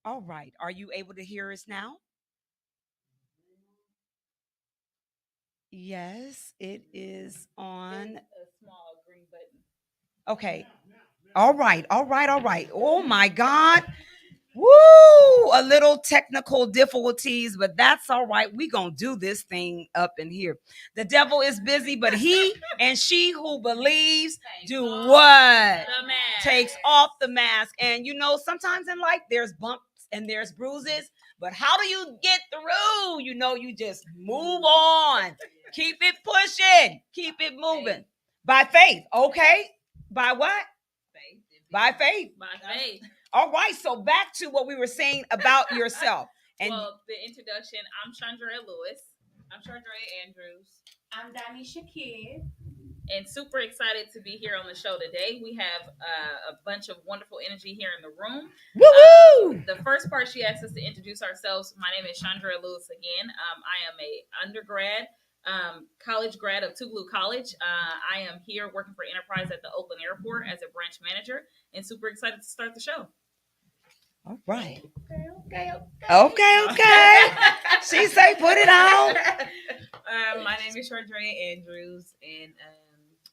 All right. Are you able to hear us now? Yes, it is on. A small green button. Okay. All right. All right. All right. Oh my God. Woo! A little technical difficulties, but that's all right. We gonna do this thing up in here. The devil is busy, but he and she who believes do what? The mask. Takes off the mask. And sometimes in life there's bumps and there's bruises, but how do you get through? You just move on. Keep it pushing. Keep it moving. By faith. Okay. By what? Faith. By faith. By faith. All right, so back to what we were saying about yourself. And well, the introduction, I'm Shan'Drea Lewis. I'm Char'Drea Andrews. I'm Danisha Kidd. And super excited to be here on the show today. We have a bunch of wonderful energy here in the room. Woo-hoo! The first part, she asked us to introduce ourselves. My name is Shan'Drea Lewis again. I am a undergrad, college grad of Tougaloo College. I am here working for Enterprise at the Oakland Airport as a branch manager, and super excited to start the show. All right. Okay. She say put it on. My name is Char'Drea Andrews, and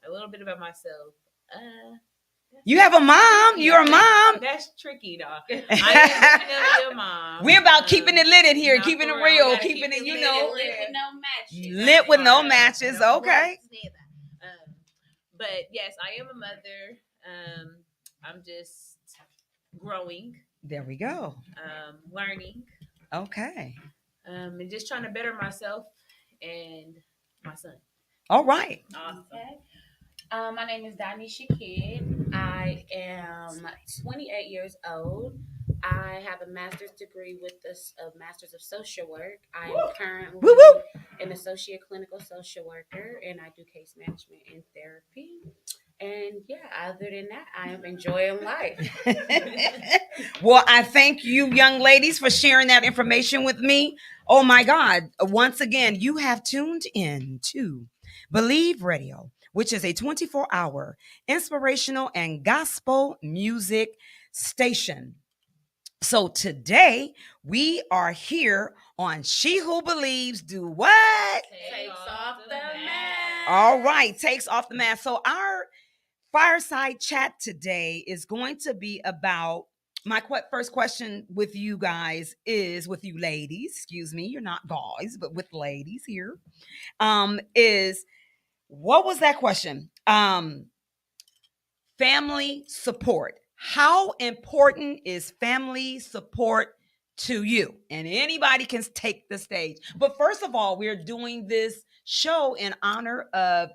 a little bit about myself. You have a mom. You're a mom. That's tricky, dog. I am definitely a mom. We're about keeping it lit in here, not keeping it for real, We gotta keeping keep it, Lit with no matches. lit with no matches. Okay. But yes, I am a mother. I'm just growing, There we go. learning, Okay. and just trying to better myself and my son. All right. Awesome. Okay. My name is Danisha Kidd. I am 28 years old. I have a master's degree with a master's of social work. I am currently Woo woo. an associate clinical social worker, and I do case management and therapy. And yeah, other than that, I am enjoying life. Well, I thank you, young ladies, for sharing that information with me. Oh my God. Once again, you have tuned in to Believe Radio, which is a 24-hour inspirational and gospel music station. So today we are here on She Who Believes Do What? Takes off the mask. All right, takes off the mask. So our fireside chat today is going to be about my first question with you guys is with you ladies. Excuse me, you're not guys, but with ladies here. Is what was that question? Family support. How important is family support to you? And anybody can take the stage. But first of all, we're doing this show in honor of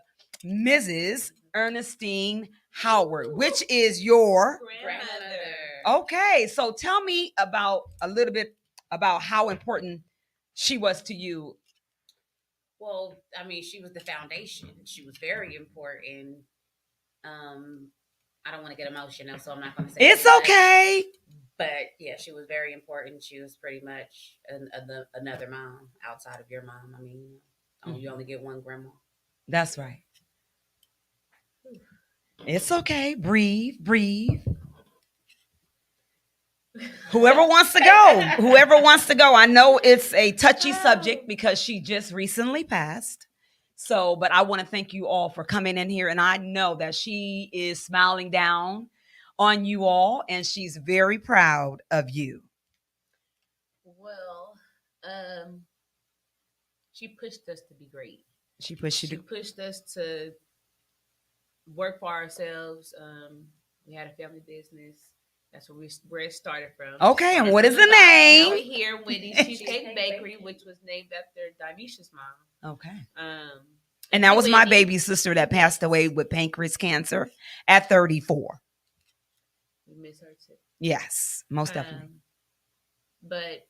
Mrs. Ernestine Howard, which is your Grandmother. okay. So tell me about a little bit about how important she was to you. Well, I mean, she was the foundation. She was very important. I don't want to get emotional, so I'm not going to say It's too much. okay. But yeah, she was very important. She was pretty much another mom outside of your mom. I mean, you only get one grandma. That's right. It's okay. Breathe, breathe. Whoever wants to go, whoever wants to go. I know it's a touchy subject because she just recently passed. So, but I want to thank you all for coming in here. And I know that she is smiling down on you all and she's very proud of you. Well, she pushed us to be great. She pushed you She to. pushed us to work for ourselves. We had a family business. That's where it started from. Okay, and what is the Now name? we're here, Wendy's Cheesecake Bakery, which was named after Danisha's mom. Okay. Um, And that was my Whitney. baby sister that passed away with pancreas cancer at 34. We miss her too. Yes, most definitely. But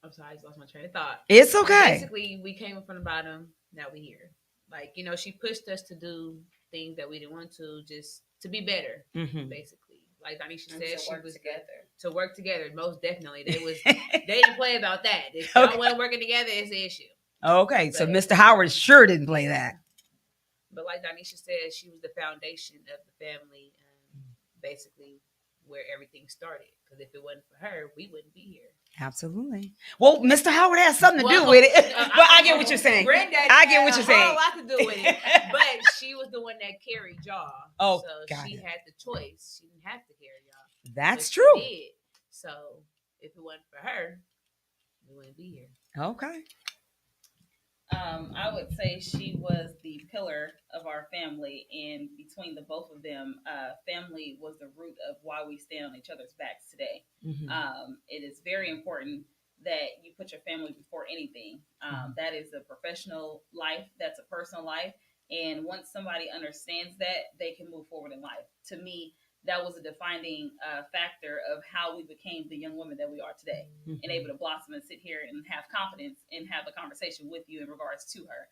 I'm sorry, I just lost my train of thought. It's okay. Basically, we came from the bottom. Now we're here. Like, she pushed us to do things that we didn't want to, just to be better, Mhm. basically. Like Danisha And said, to she work was together. to work together. Most definitely, they didn't play about that. If y'all weren't working together, it's the issue. Okay, so But- Mr. Howard sure didn't play that. But like Danisha said, she was the foundation of the family. Basically, where everything started. Because if it wasn't for her, we wouldn't be here. Absolutely. Well, Mr. Howard has something to do with it. But I get what you're saying. Granddaddy I get what you're saying. had a lot to do with it. But she was the one that carried y'all. Oh, so she had the choice. She didn't have to carry y'all. That's but true. She did. So if it wasn't for her, we wouldn't be here. Okay. I would say she was the pillar of our family, and between the both of them, family was the root of why we stand on each other's backs today. Mm-hmm. It is very important that you put your family before anything. That is a professional life, that's a personal life, and once somebody understands that, they can move forward in life. To me, that was a defining factor of how we became the young women that we are today, mm-hmm. and able to blossom and sit here and have confidence and have a conversation with you in regards to her.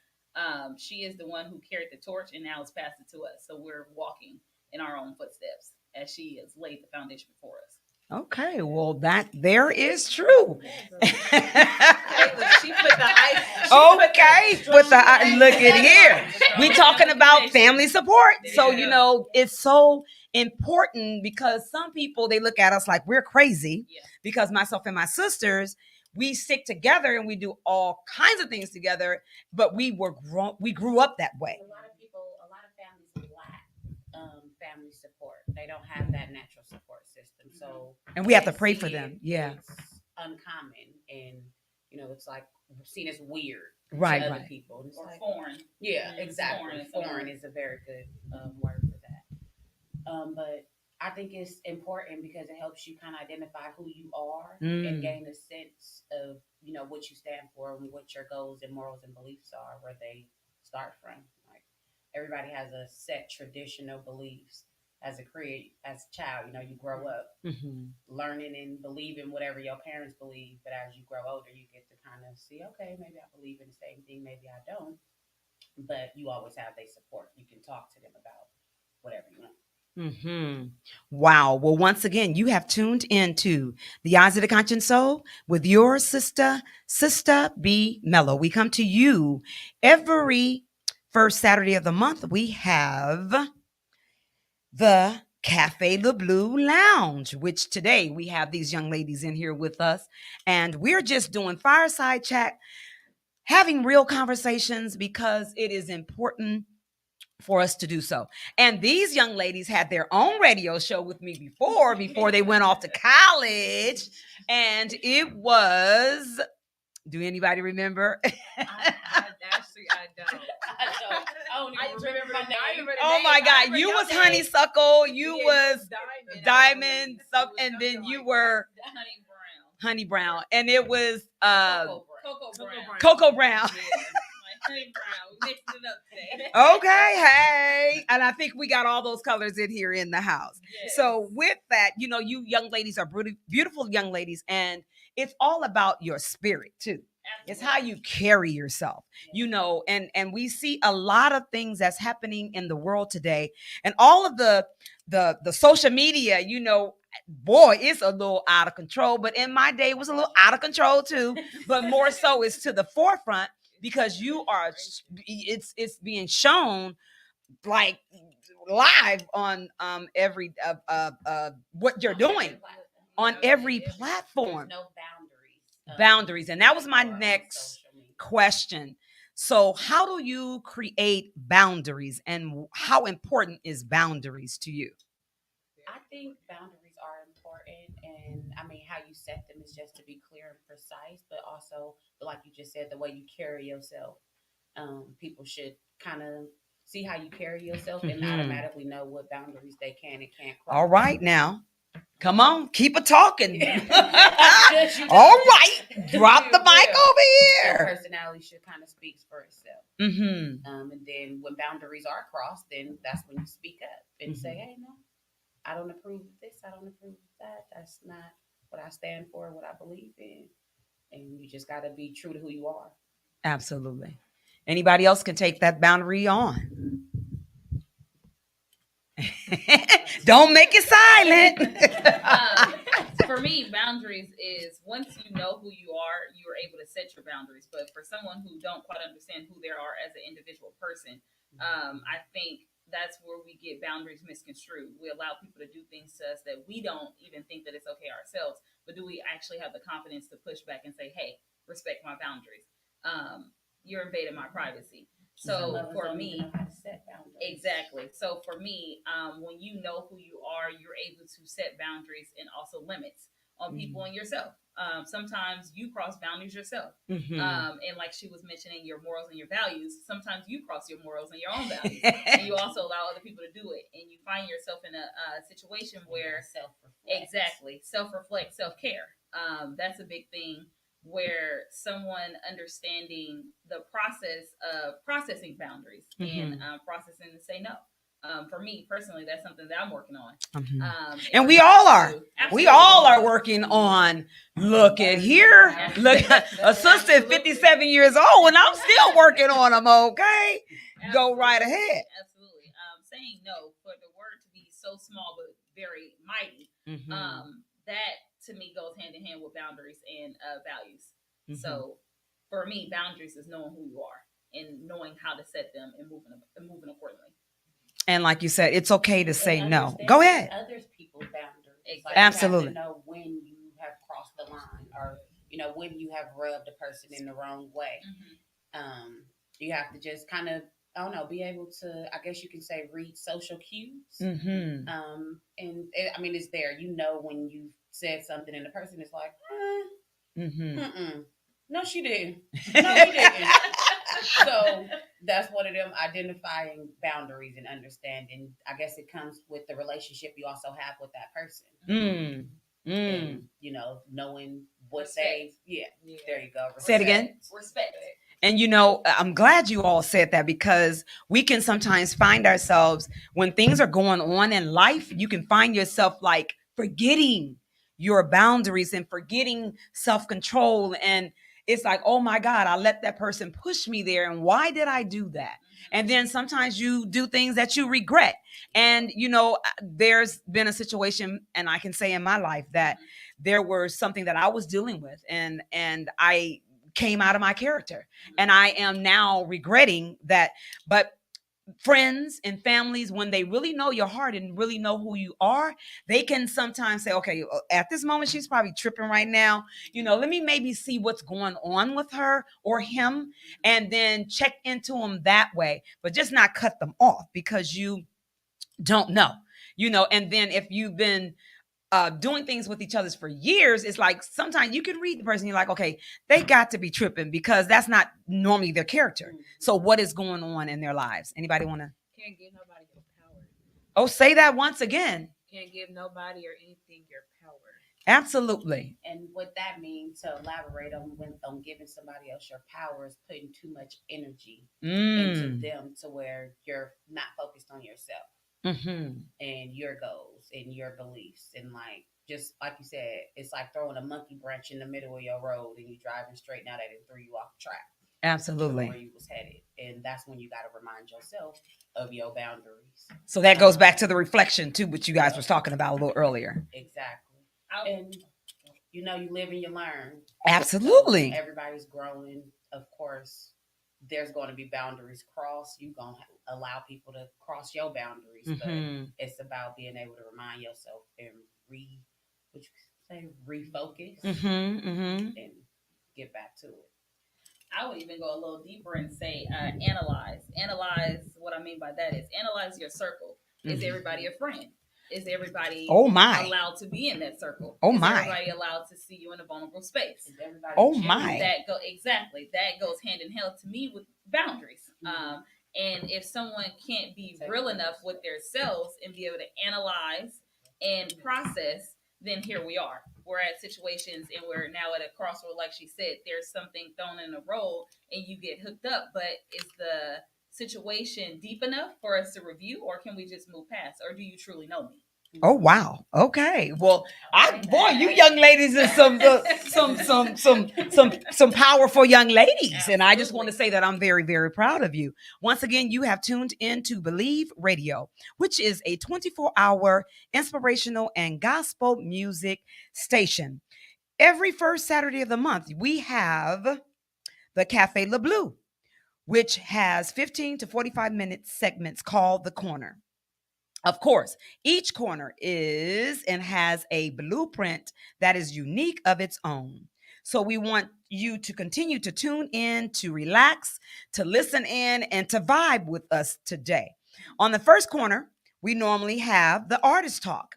She is the one who carried the torch, and now it's passed it to us. So we're walking in our own footsteps as she has laid the foundation for us. Okay, well, that there is true. She put the ice. Look at here. We talking about family support. So, you know, it's so important because some people, they look at us like we're crazy because myself and my sisters, we stick together and we do all kinds of things together, but we grew up that way. A lot of families lack family support. They don't have that natural support system. So, and we have to pray for them. Yeah. It's uncommon, and you know, it's like seen as weird to other people. It's or like, foreign. Yeah, exactly. Foreign is a very good word for that. But I think it's important because it helps you kind of identify who you are and gain a sense of, you know, what you stand for and what your goals and morals and beliefs are, where they start from. Like everybody has a set traditional beliefs as a child. You know, you grow up learning and believing whatever your parents believe, but as you grow older, you get to kind of see, okay, maybe I believe in the same thing, maybe I don't. But you always have their support. You can talk to them about whatever you want. Wow. Well, once again, you have tuned into the Eyes of the Conscious Soul with your sister, Sistah B. Mellow. We come to you every first Saturday of the month. We have the Cafe Le Blue Lounge, which today we have these young ladies in here with us, and we're just doing fireside chat, having real conversations because it is important for us to do so. And these young ladies had their own radio show with me before they went off to college. And it was, do anybody remember? Actually, I don't. I don't even remember my name. Oh my God. You was Honeysuckle. You was Diamond. And then you were Honey Brown. And it was Cocoa Brown. Okay, hey. And I think we got all those colors in here in the house. Yes. So with that, you know, you young ladies are beautiful young ladies, and it's all about your spirit too. Absolutely. It's how you carry yourself, you know, and we see a lot of things that's happening in the world today, and all of the social media, you know, boy, it's a little out of control, but in my day it was a little out of control too, but more so it's to the forefront because you are, it's being shown like live on every what you're doing on every platform. No boundaries, and that was my next question. So how do you create boundaries, and how important is boundaries to you? I think boundaries are important, and I mean, how you set them is just to be clear and precise, but also, like you just said, the way you carry yourself. People should kind of see how you carry yourself and automatically know what boundaries they can and can't cross. All right, now, come on, keep it talking. All right, drop the mic over here. Your personality should kind of speak for itself. And then when boundaries are crossed, then that's when you speak up and say, hey, no, I don't approve of this. I don't approve of that. That's not what I stand for, what I believe in. And you just got to be true to who you are. Absolutely. Anybody else can take that boundary on. Don't make it silent. For me, boundaries is once you know who you are, you are able to set your boundaries. But for someone who don't quite understand who they are as an individual person, I think that's where we get boundaries misconstrued. We allow people to do things to us that we don't even think that it's okay ourselves. But do we actually have the confidence to push back and say, "Hey, respect my boundaries. You're invading my privacy." So for me, exactly. So for me, when you know who you are, you're able to set boundaries and also limits on people and yourself. Sometimes you cross boundaries yourself. And like she was mentioning, your morals and your values, sometimes you cross your morals and your own values. And you also allow other people to do it. And you find yourself in a situation where self-reflect, self-care. That's a big thing, where someone understanding the process of processing boundaries and processing to say no. For me personally, that's something that I'm working on. And we all are. We all are working on. Look at here. Look, a sister is 57 years old, and I'm still working on them. Okay, go right ahead. Absolutely. Saying no, for the word to be so small but very mighty. That to me goes hand in hand with boundaries and values. So for me, boundaries is knowing who you are and knowing how to set them and moving accordingly. And like you said, it's okay to say no. Go ahead. Other people's boundaries. Exactly. Absolutely. You have to know when you have crossed the line, or when you have rubbed a person in the wrong way. You have to just kind of, I don't know, be able to, I guess you can say, read social cues. And I mean, it's there. When you said something and the person is like, no, she didn't. No, he didn't. So that's one of them, identifying boundaries and understanding. I guess it comes with the relationship you also have with that person. And, knowing what they, there you go. Respect. Say it again. Respect. And, I'm glad you all said that, because we can sometimes find ourselves, when things are going on in life, you can find yourself like forgetting your boundaries and forgetting self-control. And it's like, oh my God, I let that person push me there. And why did I do that? And then sometimes you do things that you regret. And, there's been a situation, and I can say in my life that there was something that I was dealing with, and I came out of my character, and I am now regretting that. But friends and families, when they really know your heart and really know who you are, they can sometimes say, okay, at this moment, she's probably tripping right now. Let me maybe see what's going on with her or him, and then check into them that way, but just not cut them off, because you don't know, and then if you've been doing things with each other for years, it's like sometimes you can read the person, you're like, okay, they got to be tripping, because that's not normally their character. So what is going on in their lives? Anybody want to? Can't give nobody your power. Oh, say that once again. Can't give nobody or anything your power. Absolutely. And what that means, to elaborate on giving somebody else your power, is putting too much energy into them, to where you're not focused on yourself. And your goals and your beliefs, and just like you said, it's like throwing a monkey branch in the middle of your road and you driving straight, now that it threw you off track. Absolutely. Where you was headed. And that's when you got to remind yourself of your boundaries. So that goes back to the reflection too, which you guys was talking about a little earlier. Exactly. And you live and you learn. Absolutely. So everybody's growing, of course. There's going to be boundaries crossed. You're going to allow people to cross your boundaries. But it's about being able to remind yourself and refocus and get back to it. I would even go a little deeper and say analyze. Analyze, what I mean by that is analyze your circle. Is everybody a friend? Is everybody allowed to be in that circle? Is everybody allowed to see you in a vulnerable space? That goes hand in hand to me with boundaries. And if someone can't be real enough with themselves and be able to analyze and process, then here we are. We're at situations and we're now at a crossroad. Like she said, there's something thrown in a road and you get hooked up, but is the situation deep enough for us to review, or can we just move past? Or do you truly know me? Oh wow. Okay. Well, you young ladies are some powerful young ladies. Absolutely. And I just want to say that I'm very, very proud of you. Once again, you have tuned in to Believe Radio, which is a 24-hour inspirational and gospel music station. Every first Saturday of the month, we have the Cafe Le Bleu, which has 15 to 45-minute segments called The Corner. Of course, each corner is and has a blueprint that is unique of its own. So we want you to continue to tune in, to relax, to listen in, and to vibe with us today. On the first corner, we normally have the artist talk.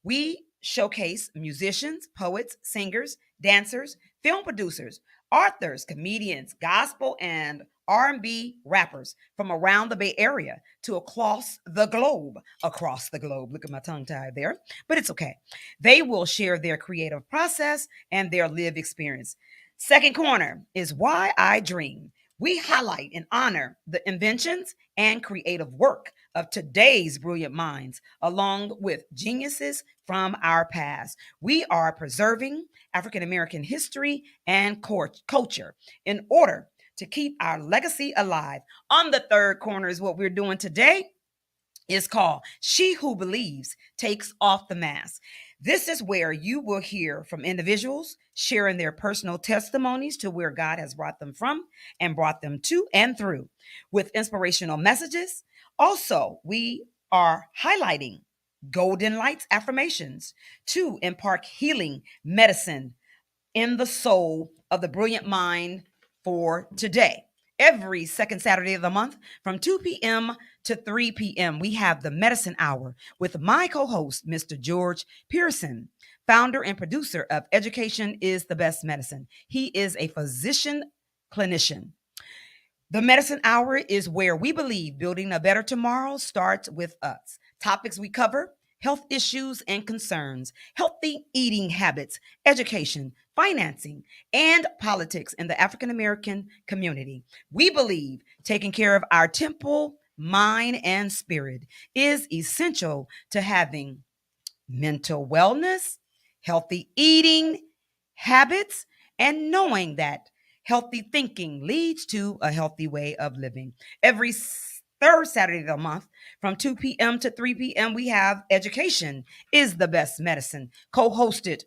We showcase musicians, poets, singers, dancers, film producers, authors, comedians, gospel and R&B rappers from around the Bay Area to across the globe. Look at my tongue tied there, but it's okay. They will share their creative process and their lived experience. Second corner is Why I Dream. We highlight and honor the inventions and creative work of today's brilliant minds, along with geniuses from our past. We are preserving African American history and culture in order to keep our legacy alive. On the third corner is what we're doing today. Is called She Who Believes Takes Off the Mask. This is where you will hear from individuals sharing their personal testimonies to where God has brought them from and brought them to and through with inspirational messages. Also, we are highlighting Golden Lights affirmations to impart healing medicine in the soul of the brilliant mind for today. Every second Saturday of the month from 2 p.m. to 3 p.m., we have the Medicine Hour with my co host, Mr. George Pearson, founder and producer of Education is the Best Medicine. He is a physician clinician. The Medicine Hour is where we believe building a better tomorrow starts with us. Topics we cover: health issues and concerns, healthy eating habits, education, financing, and politics in the African American community. We believe taking care of our temple, mind, and spirit is essential to having mental wellness, healthy eating habits, and knowing that healthy thinking leads to a healthy way of living. Every third Saturday of the month from 2 p.m. to 3 p.m., we have Education is the Best Medicine, co-hosted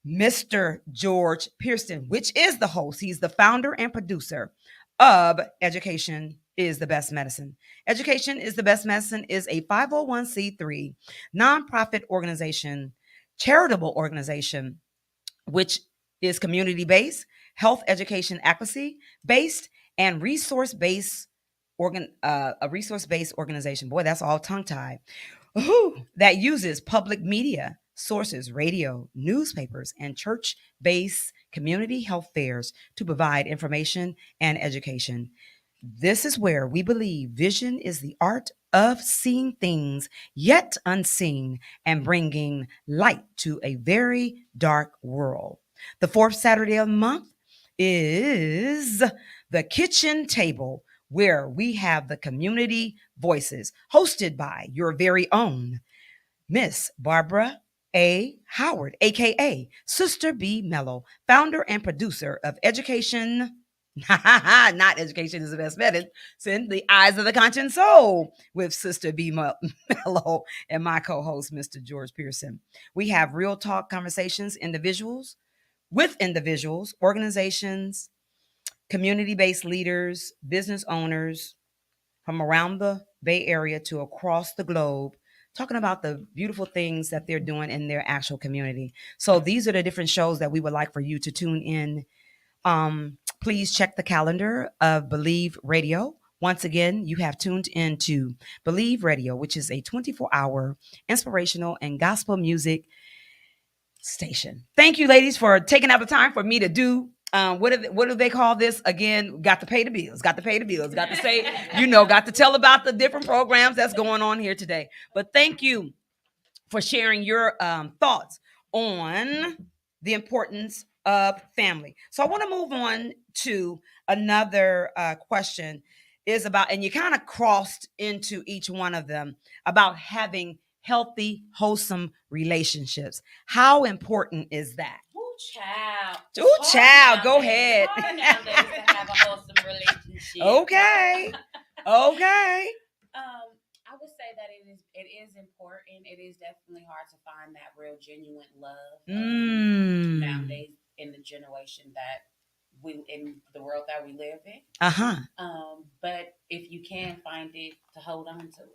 Mr. George Pearson, which is the host. He's the founder and producer of Education is the Best Medicine. Education is the Best Medicine is a 501c3 nonprofit organization, charitable organization, which is community-based, health education advocacy based, and resource-based a resource-based organization. Boy, that's all tongue-tied. That uses public media sources, radio, newspapers, and church-based community health fairs to provide information and education. This is where we believe vision is the art of seeing things yet unseen and bringing light to a very dark world. The fourth Saturday of the month is the kitchen table, where we have the community voices hosted by your very own Miss Barbara A. Howard, aka Sister B. Mellow, founder and producer of Education. Not Education is the Best Medicine, the Eyes of the Conscious Soul, with Sister B. Mellow and my co-host, Mr. George Pearson. We have real talk conversations, individuals, organizations, community-based leaders, business owners from around the Bay Area to across the globe, talking about the beautiful things that they're doing in their actual community. So these are the different shows that we would like for you to tune in. Please check the calendar of Believe Radio. Once again, you have tuned into Believe Radio, which is a 24-hour inspirational and gospel music station. Thank you, ladies, for taking out the time for me to do what do they call this again? Got to pay the bills. Got to say, got to tell about the different programs that's going on here today. But thank you for sharing your thoughts on the importance of family. So I want to move on to another question is about, and you kind of crossed into each one of them, about having healthy, wholesome relationships. How important is that? Child. Child, go ahead. It's hard nowadays to have a wholesome relationship. Okay. I would say that it is important. It is definitely hard to find that real genuine love nowadays in the generation that we in the world that we live in. Uh-huh. But if you can find it, to hold on to it.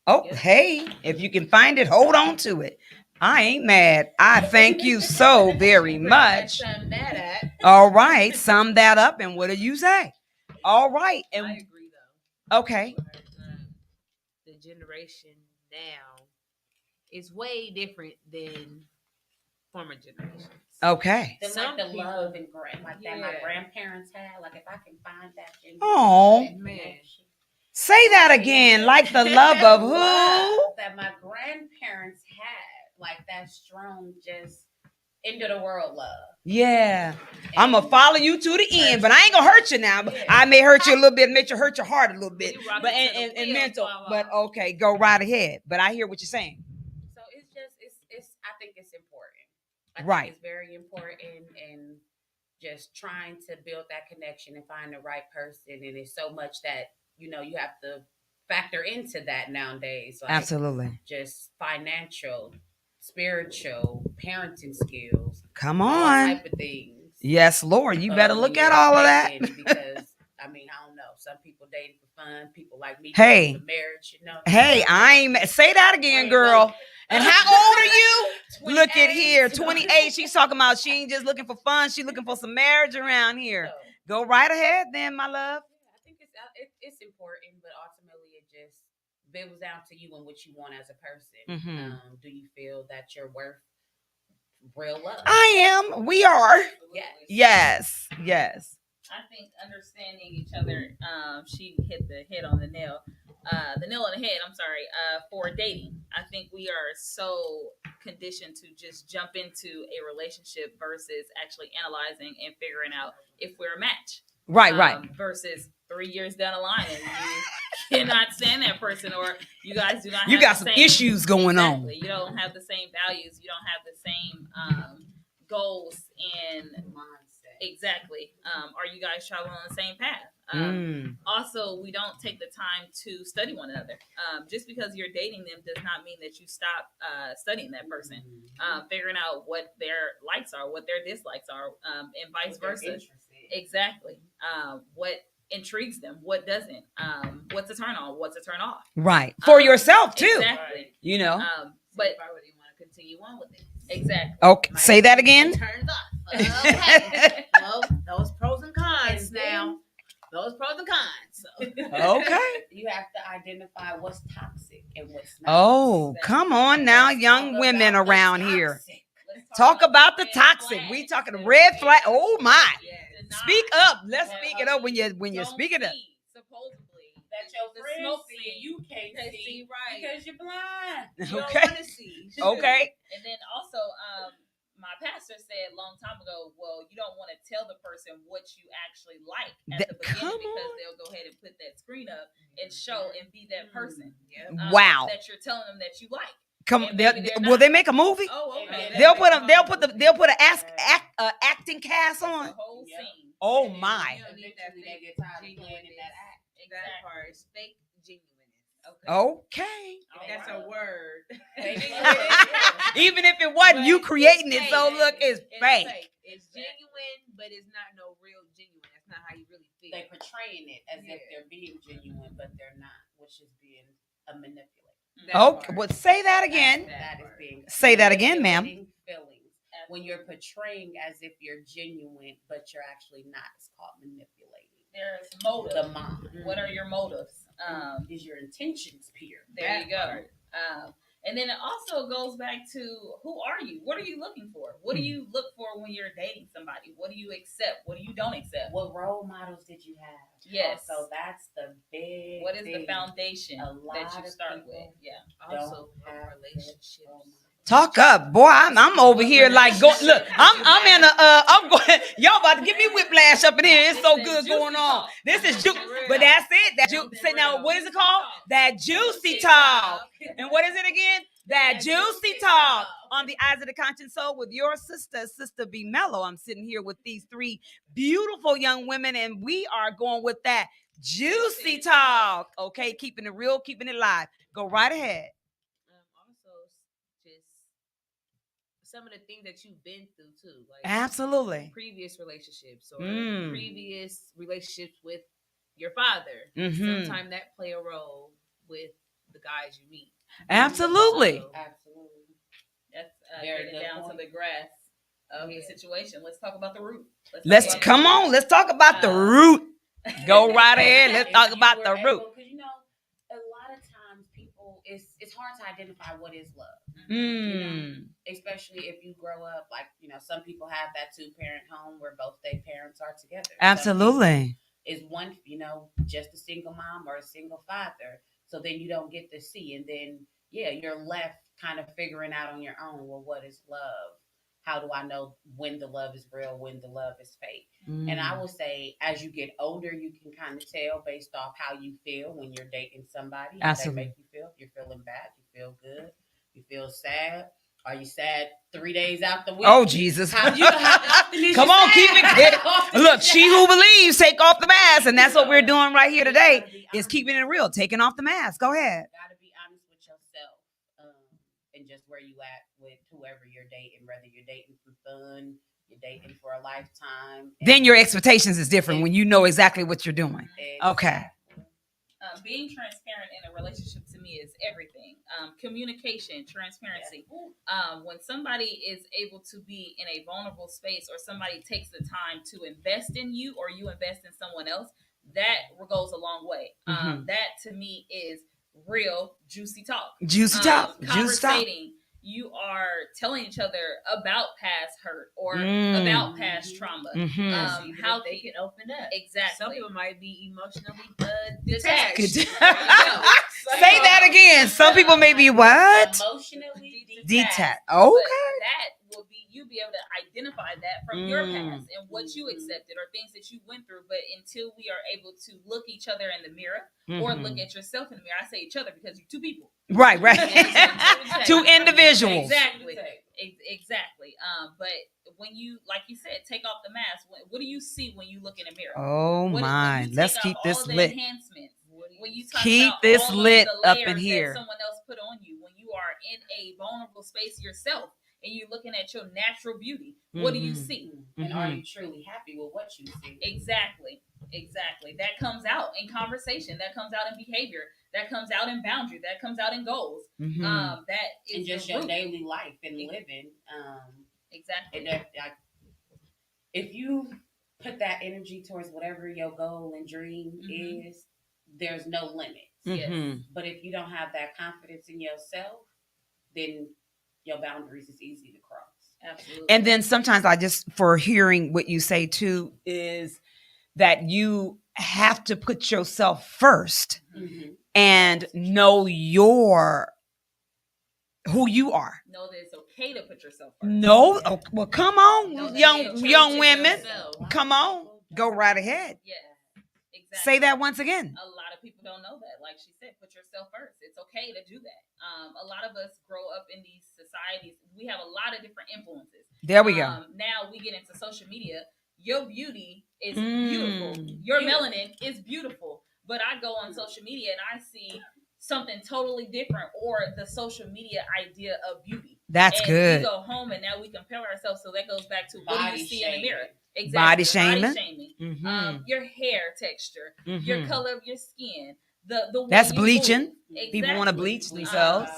Oh, Yep. hey, if you can find it, hold on to it. I ain't mad. I thank you so very much. Sum that up. All right, sum that up, and what do you say? All right, I and agree though. okay, The generation now is way different than former generations. okay. Then Some like the people- love and like that my Yeah. grandparents had. Like if I can find that. Oh, Man. say that again. Like the love of who? Love that my grandparents had, like that strong, just end of the world love. Yeah, I'm gonna follow you to the end, but I ain't gonna hurt you now. But I may hurt you a little bit, make you hurt your heart a little bit, You rock but it to the and wheels, mental. mama. But okay, go right ahead. But I hear what you're saying. So it's just it's I think it's important. I think Right. it's very important and just trying to build that connection and find the right person. And it's so much that, you have to factor into that nowadays. Like Absolutely. just financial, spiritual, parenting skills, Come all on. type of things. Yes, Lord. You better when look at you're all of that. dating, because I don't know. Some people dating for fun. People like me Hey. dating for marriage. Hey, I ain't say that again, girl. And how old are you? Look at here, 28. She's talking about she ain't just looking for fun. She looking for some marriage around here. Go right ahead, then, my love. I think it's important, but ultimately it just builds down to you and what you want as a person. Mhm. Do you feel that you're worth real love? I am. We are. Yes. Yes. I think understanding each other, she hit the head on the nail. The nail on the head, I'm sorry, for dating. I think we are so conditioned to just jump into a relationship versus actually analyzing and figuring out if we're a match. Right. Versus 3 years down the line and you cannot stand that person, or you guys do not have You got the some same, issues going on. You don't have the same values. You don't have the same goals and Mindset. exactly. Are you guys traveling on the same path? Also, we don't take the time to study one another. Just because you're dating them does not mean that you stop studying that person. Figuring out what their likes are, what their dislikes are, and vice versa. Exactly. What intrigues them, what doesn't, what's a turn on, what's a turn off. Right. For yourself, too. Exactly. You know. But if I really want to continue on with it. exactly. Okay. Say that again. Turns off. Okay. Well, those pros and cons now. Those pros and cons. So. Okay. You have to identify what's toxic and what's not. Oh, come on now, Let's young talk women about the around here. toxic. Let's Talk about the red toxic. flags. We talking red flag. Oh my. Deny. Speak up. Let's speak it up when you Don't speak it up. see, supposedly That your the friends smoke see, scene. you can't They see see right. because you're blind. You don't Okay. want to see. Okay. And then also, my pastor said a long time ago, well, you don't want to tell the person what you actually like at the Come beginning because on. they'll go ahead and put that screen up and show and be that person. Yep. Wow. That you're telling them that you like. Come. And maybe they're Will not. they make a movie? Oh, okay. They'll put They'll put an acting cast The on. whole Yep. scene. Oh And my. You don't need that Eventually they fake get tired of playing in that act. That part is fake genuineness. Okay. Okay. That's a word. Even if it wasn't you creating it, so look, it's fake. It's genuine, but it's not no real genuine. That's not how you really feel. They portraying it as if Yeah. they're being genuine, but they're not, which is being a manipulator. That Okay. part. Well, say that again. That is being Say that again, ma'am. manipulating feelings. When you're portraying as if you're genuine, but you're actually not, it's called manipulating. There's motive. The mind. What are your motives? Is your intentions pure? There you go. And then it also goes back to who are you? What are you looking for? What do you look for when you're dating somebody? What do you accept? What do you don't accept? What role models did you have? Yes. So that's the big. What is the thing. foundation A lot that you of start people with? Yeah. Also, Don't have relationships. Talk up, boy. I'm over here like go. Look, I'm in a. I'm going. Y'all about to give me whiplash up in here. It's so good going on. This is juice, but that's it. That say now. What is it called? That juicy talk. And what is it again? That juicy talk on the Eyes of the Conscious Soul with your sister B Mellow. I'm sitting here with these three beautiful young women, and we are going with that juicy talk. Okay, keeping it real, keeping it live. Go right ahead. Also, just some of the things that you've been through too, like Absolutely. previous relationships or Mm. previous relationships with your father. Mhm. Sometimes that play a role with the guys you meet. Absolutely. So, Absolutely. That's Very getting good down point. to the grass of Yeah. the situation. Let's talk about the root. Let's come on. Let's talk about the root. Go right ahead. Let's talk about the root. Because a lot of times people, it's hard to identify what is love. Mm. Especially if you grow up like some people have that 2-parent home where both their parents are together. Absolutely. Is one just a single mom or a single father, so then you don't get to see, and then you're left kind of figuring out on your own, well, what is love? How do I know when the love is real, when the love is fake? Mm. And I will say, as you get older, you can kind of tell based off how you feel when you're dating somebody. How Absolutely. they make you feel. If you're feeling bad, you feel good. You feel sad. Are you sad 3 days out the week? Oh, Jesus. How often is Come you on, sad? keep it How often Look, is she you who sad? believes, take off the mask. And that's what we're doing right here You today, gotta be is honest. keeping it real, taking off the mask. Go ahead. You gotta be honest with yourself, and just where you at with whoever you're dating. Whether you're dating for fun, you're dating for a lifetime. Then your expectations is different when you know exactly what you're doing. Okay. Being transparent in a relationship to me is everything. Communication, transparency. When somebody is able to be in a vulnerable space, or somebody takes the time to invest in you, or you invest in someone else, that goes a long way. That to me is real juicy talk. Juicy talk. Juicy talk. Conversating. You are telling each other about past hurt or about past trauma. How they can open up. Exactly. Some people might be emotionally detached. Say that again. Some people may be what? Emotionally Detached. But Okay. that will be, you be able to identify that from your past and what you accepted or things that you went through. But until we are able to look each other in the mirror or look at yourself in the mirror, I say each other because you're two people. Right. Two individuals. Exactly. But when you, like you said, take off the mask, what do you see when you look in the mirror? Oh my. Let's keep this lit. Enhancements. When you talk Keep about this all lit of the up in layers here. that someone else put on you, when you are in a vulnerable space yourself and you're looking at your natural beauty, what do you see? And are you truly happy with what you see? Exactly. That comes out in conversation. That comes out in behavior. That comes out in boundary. That comes out in goals. That is and just your daily life and living. Exactly. And if you put that energy towards whatever your goal and dream is, there's no limits. Yes. But if you don't have that confidence in yourself, then your boundaries is easy to cross. Absolutely. And then sometimes for hearing what you say too, is that you have to put yourself first and know who you are. Know that it's okay to put yourself first. No, well, come on, young to women, yourself. come on, go right ahead. Yeah, exactly. Say that once again. A lot of people don't know that. Like she said, put yourself first. It's okay to do that. A lot of us grow up in these societies. We have a lot of different influences. There we go. Now we get into social media. Your beauty is beautiful. Your melanin is beautiful. But I go on social media and I see something totally different, or the social media idea of beauty. That's good. We go home and now we compare ourselves. So that goes back to what do you see in the mirror? Exactly. Body shaming. Body shaming. Your hair texture, your color of your skin, the way that's you bleaching. Exactly. People want to bleach themselves.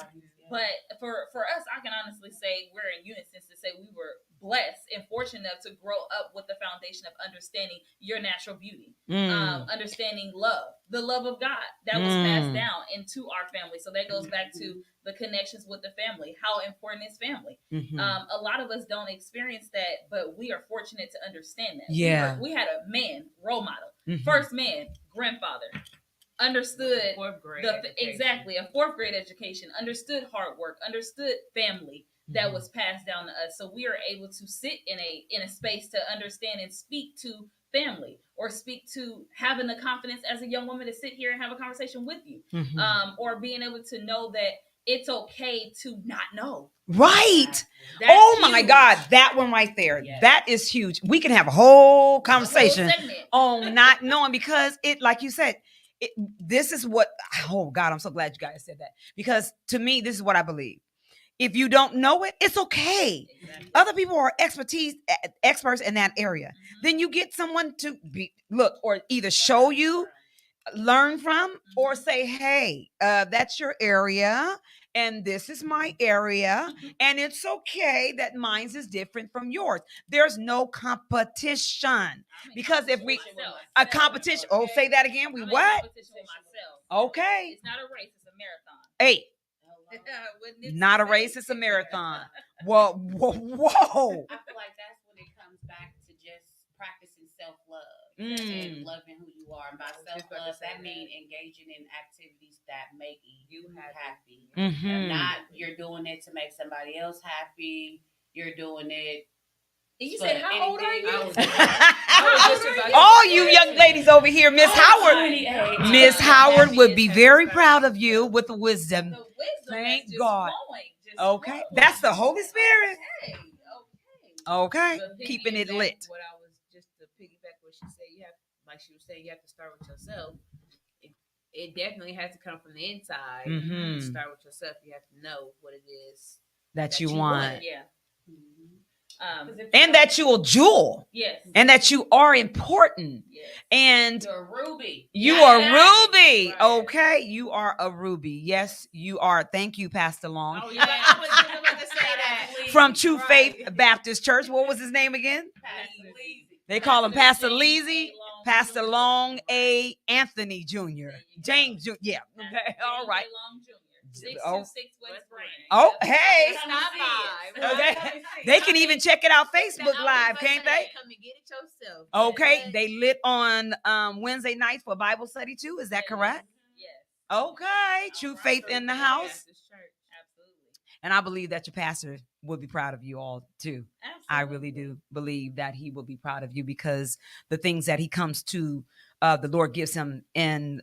But for us, I can honestly say we're in unison to say we were blessed and fortunate enough to grow up with the foundation of understanding your natural beauty, understanding love, the love of God that was passed down into our family. So that goes back to the connections with the family. How important is family? A lot of us don't experience that, but we are fortunate to understand that. Yeah. We had a man role model, first man, grandfather. Understood a fourth grade education, understood hard work, understood family that was passed down to us. So we are able to sit in a space to understand and speak to family, or speak to having the confidence as a young woman to sit here and have a conversation with you, or being able to know that it's okay to not know. Right. That's my huge. God. That one right there. Yes. That is huge. We can have a whole conversation on not knowing, because it, like you said, this is what, oh God, I'm so glad you guys said that, because to me, this is what I believe. If you don't know it, it's okay. Exactly. Other people are experts in that area. Then you get someone to look or either show you, learn from, or say, hey, that's your area and this is my area, and it's okay that mine's is different from yours. There's no competition. I'm in Because if we competition with a myself. competition, oh, say that again. We I'm in what? competition with myself. Okay. It's not a race, it's a marathon. Hey, Wouldn't it not a say? race, it's a marathon. Whoa. I feel like that's when it comes back to just practicing self-love and loving who you are. And by self-love, that means engaging in activities that make you happy. Mhm. Not you're doing it to make somebody else happy. You're doing it. And you said, how old are you? I was All you young ladies over here, Miss Howard. 28. Miss Howard would be very proud of you with the wisdom. The wisdom Thank that's just God. flowing, just Okay, flowing. that's the Holy Spirit. Okay. Okay, But keeping it piggyback lit. What I was just to piggyback what she said, you have, like she was saying, you have to start with yourself. It definitely has to come from the inside. Mhm. Start with yourself. You have to know what it is That you want. Yeah. And that you'll jewel. Yes. And that you are important. Yes. And You're a ruby. you Yeah. are ruby. Right. Okay, you are a ruby. Yes, you are. Thank you, Pastor Long. Oh yeah. I was just about to say that. From True Right. Faith Baptist Church. What was his name again? They call him Pastor Leezy. Pastor Long A. Anthony Jr. James Jr. Yeah. Okay. All right. Long Jr. Oh. 626 West Branch. Oh, hey. Stop by. Okay. They can even check it out Facebook Live, can't they? Come and get it yourself. Okay. They lit on Wednesday nights for Bible study too. Is that correct? Yes. Okay. True Faith in the house. Absolutely. And I believe that your pastor would be proud of you all too. Absolutely. I really do believe that he will be proud of you because the things that he comes to, the Lord gives him in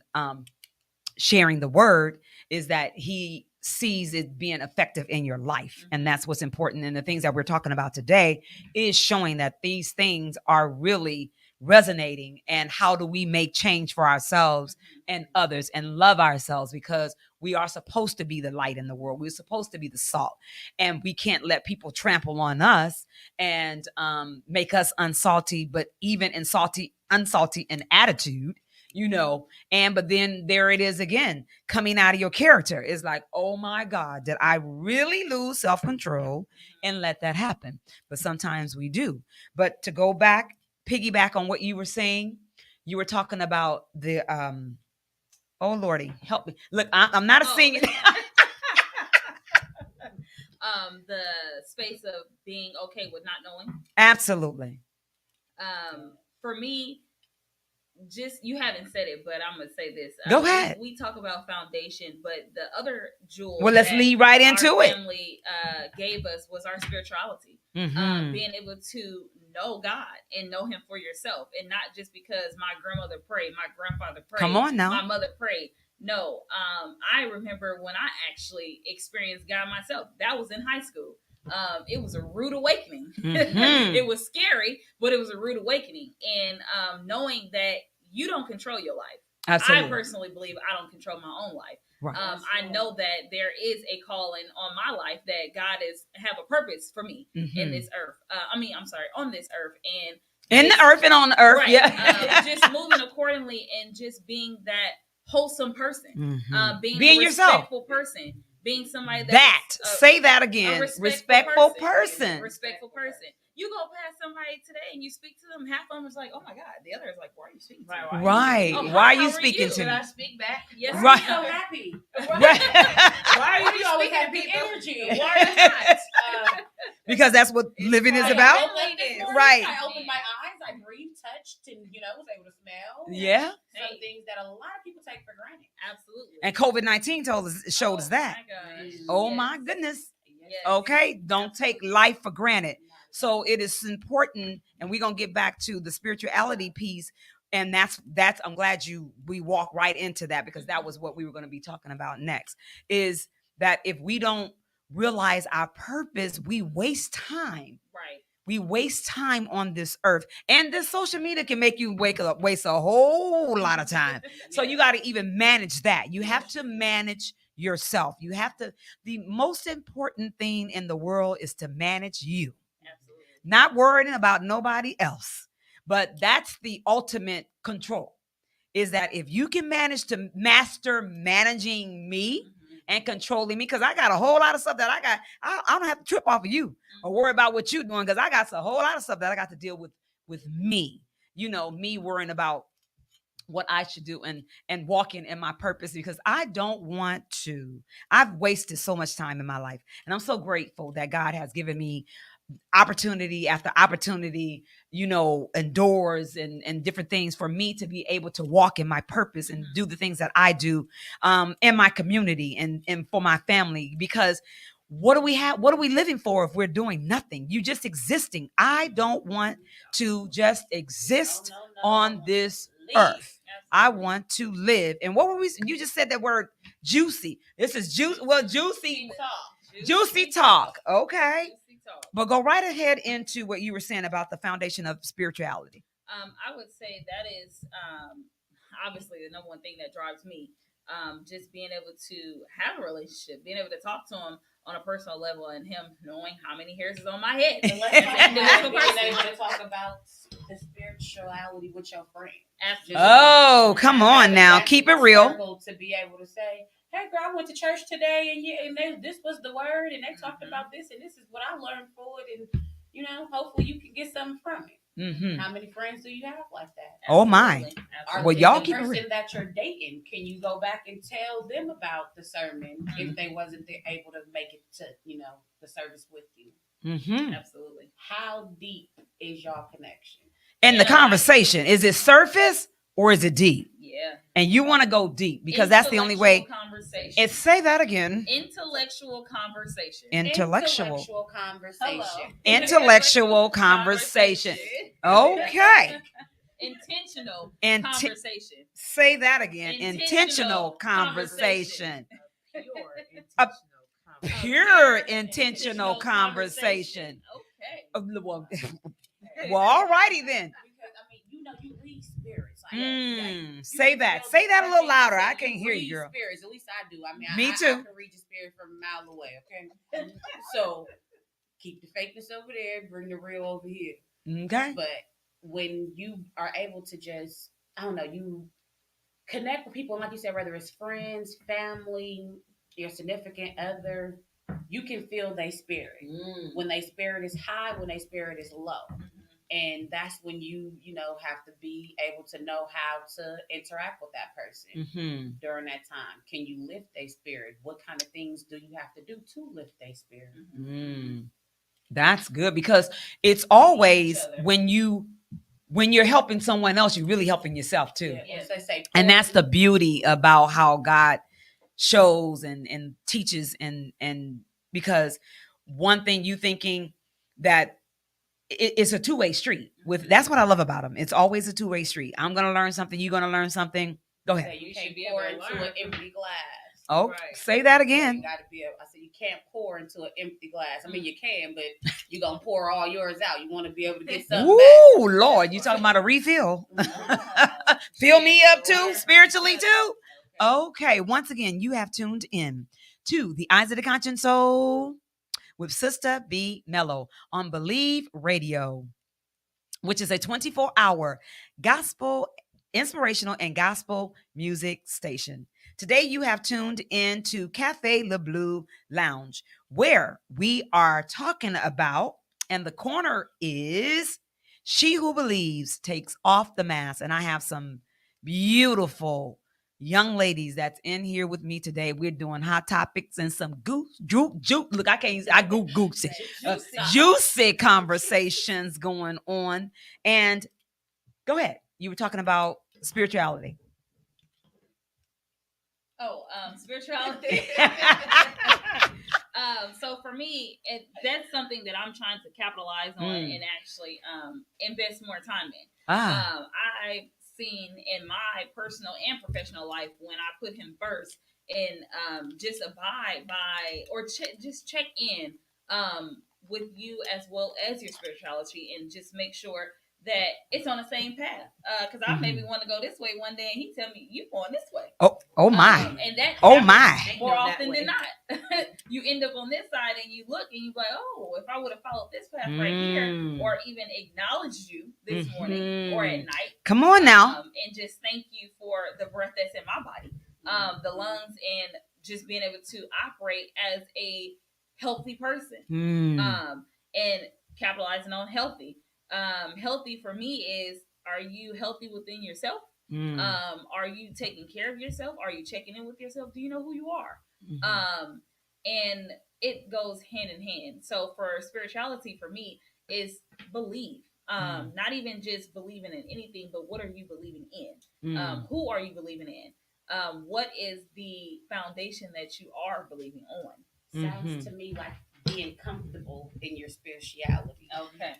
sharing the word is that he sees it being effective in your life. And that's what's important. And the things that we're talking about today is showing that these things are really resonating. And how do we make change for ourselves and others and love ourselves, because we are supposed to be the light in the world. We're supposed to be the salt, and we can't let people trample on us and make us unsalty, but even unsalty in attitude, you know. But then there it is again, coming out of your character. It's like, oh my God, did I really lose self-control and let that happen? But sometimes we do. But to go back, piggyback on what you were saying, you were talking about the oh Lordy, help me. Look, I'm not a singer. The space of being okay with not knowing. Absolutely. For me, just, you haven't said it, but I'm gonna say this. Go ahead. We talk about foundation, but the other jewel. Well, let's lead right into our it. family gave us was our spirituality. Mhm. Being able to know God and know Him for yourself, and not just because my grandmother prayed, my grandfather prayed, Come on now. my mother prayed. No, I remember when I actually experienced God myself. That was in high school. It was a rude awakening. Mhm. It was scary, but it was a rude awakening. And knowing that you don't control your life. Absolutely. I personally believe I don't control my own life. Right. I know that there is a calling on my life, that God have a purpose for me in this earth. On this earth, and in the earth and on the earth. right, Yeah. just moving accordingly and just being that wholesome person, Mhm. being Being a yourself. respectful person, being somebody Say that again. a Respectful person. Respectful person. You go past somebody today and you speak to them, half of them is like, oh my God. The other is like, why are you speaking to me? Right. Oh, Why are how you are speaking you? to Did I me? speak back? Yes, Why Right. are you so happy? Why are you always speaking have to good people? energy. Why are you not? Because that's what living is about. Right. I opened my eyes, I breathed, touched, and was able to smell. Yeah. Some things that a lot of people take for granted. Absolutely. And COVID-19 showed us that. My gosh. Oh Yes. my goodness. Yes. Okay. Don't take life for granted. So it is important, and we're gonna get back to the spirituality piece. And that's I'm glad we walk right into that, because that was what we were going to be talking about next, is that if we don't realize our purpose, we waste time. Right. We waste time on this earth. And this social media can make you waste a whole lot of time. So you got to even manage that. You have to manage yourself. You have to, the most important thing in the world is to manage you, Absolutely. not worrying about nobody else. But that's the ultimate control, is that if you can manage to master managing me and controlling me, because I got a whole lot of stuff that I don't have to trip off of you or worry about what you're doing, because I got a whole lot of stuff that I got to deal with me. Me worrying about what I should do and walking in my purpose, because I don't want to. I've wasted so much time in my life, and I'm so grateful that God has given me opportunity after opportunity, and doors and different things for me to be able to walk in my purpose and do the things that I do in my community and for my family. Because what do we have? What are we living for if we're doing nothing? You just existing. I don't want to just exist on this earth. I want to live. And what were we? You just said that word juicy. This is juice. Well, juicy talk. Okay. But go right ahead into what you were saying about the foundation of spirituality. I would say that is obviously the number one thing that drives me. Just being able to have a relationship, being able to talk to him on a personal level, and him knowing how many hairs is on my head. So let's talk about being able to talk about the spirituality with your friend. Absolutely. Oh, come on now. Keep it real. To be able to say, hey girl, I went to church today and this was the word and they talked about this and this is what I learned for it, and hopefully you can get something from it. Mm-hmm. How many friends do you have like that? Oh my. Well, y'all keep it real. The person that you're dating, can you go back and tell them about the sermon if they wasn't able to make it to the service with you? Mm-hmm. Absolutely. How deep is y'all connection? And the conversation, is it surface or is it deep? Yeah. And you want to go deep, because that's the only way. Conversation. Say that again. Intellectual conversation. Intellectual conversation. Intellectual conversation. Okay. Intentional conversation. Say that again. Intentional conversation. Pure intentional conversation. Okay. Well, all righty then. Because you read spirits. Say that. Say that a little louder. I can't hear you, girl. Spirits. At least I do. Me too. I can read your spirit from a mile away. Okay. So keep the fakeness over there. Bring the real over here. Okay. But when you are able to just, you connect with people, like you said, whether it's friends, family, your significant other, you can feel their spirit. When their spirit is high, when their spirit is low. And that's when you have to be able to know how to interact with that person during that time. Can you lift their spirit? What kind of things do you have to do to lift their spirit? That's good, because it's always when you're helping someone else, you're really helping yourself too. And that's the beauty about how God shows and teaches and because one thing you thinking that it's a two-way street. That's what I love about them. It's always a two-way street. I'm gonna learn something. You're gonna learn something. Go ahead. You can't pour into an empty glass. Oh, right. Say that again. I said you can't pour into an empty glass. I mean, you can, but you're gonna pour all yours out. You want to be able to get something. Ooh, Lord, you talking about a refill? Fill me up too, spiritually too. Okay. Once again, you have tuned in to the Eyes of the Conscience Soul with Sistah B. Mellow on Believe Radio, which is a 24-hour gospel, inspirational, and gospel music station. Today, you have tuned in to Cafe Le Bleu Lounge, where we are talking about, and the corner is She Who Believes Takes Off the Mask. And I have some beautiful young ladies that's in here with me today. We're doing hot topics and some juicy conversations going on. And go ahead. You were talking about spirituality. Spirituality. So for me, that's something that I'm trying to capitalize on and actually invest more time in. I've seen in my personal and professional life, when I put him first, and just abide by or just check in with you as well as your spirituality, and just make sure that it's on the same path. Because I maybe want to go this way one day, and he tell me you going this way. Oh my. And that Oh happens my. more often than not. You end up on this side and you look and you like, oh, if I would have followed this path right here, or even acknowledged you this morning or at night. Come on now. And just thank you for the breath that's in my body, the lungs, and just being able to operate as a healthy person. And capitalizing on healthy. Healthy for me is, are you healthy within yourself? Are you taking care of yourself? Are you checking in with yourself? Do you know who you are? And it goes hand in hand. So for spirituality, for me, is believe. Not even just believing in anything, but what are you believing in? Who are you believing in? What is the foundation that you are believing on? Sounds to me like being comfortable in your spirituality. Okay.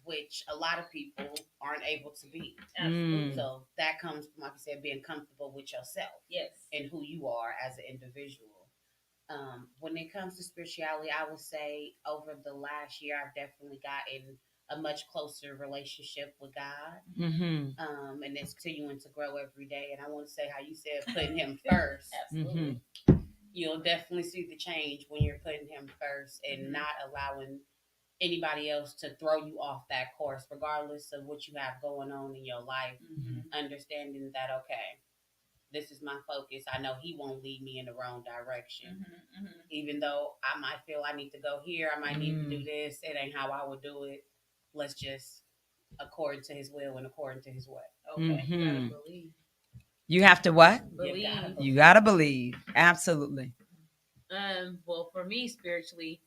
Which a lot of people aren't able to be. Absolutely. So that comes from, like I said, being comfortable with yourself. Yes. And who you are as an individual. When it comes to spirituality, I would say over the last year, I've definitely gotten a much closer relationship with God. And it's continuing to grow every day. And I want to say how you said putting him first. Absolutely. You'll definitely see the change when you're putting him first and not allowing anybody else to throw you off that course, regardless of what you have going on in your life. Understanding that, okay, this is my focus. I know he won't lead me in the wrong direction. Even though I might feel I need to go here, I might need to do this. It ain't how I would do it. Let's just according to his will and according to his way. Okay. You gotta believe. You have to what? Believe. You gotta believe. Absolutely. Well, for me, spiritually,